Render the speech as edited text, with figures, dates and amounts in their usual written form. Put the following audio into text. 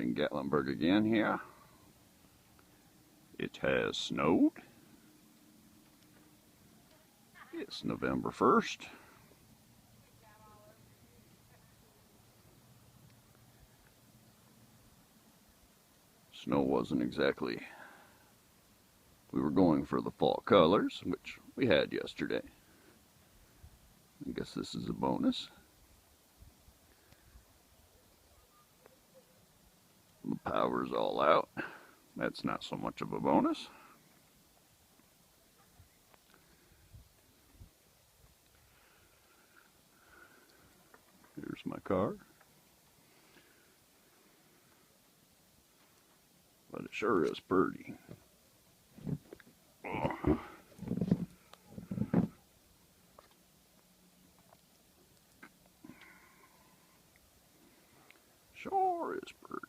in Gatlinburg again here. It has snowed. It's November 1st. Snow wasn't exactly, we were going for the fall colors, which we had yesterday. I guess this is a bonus. The power's all out. That's not so much of a bonus. Here's my car. But it sure is pretty. Oh. Sure is pretty.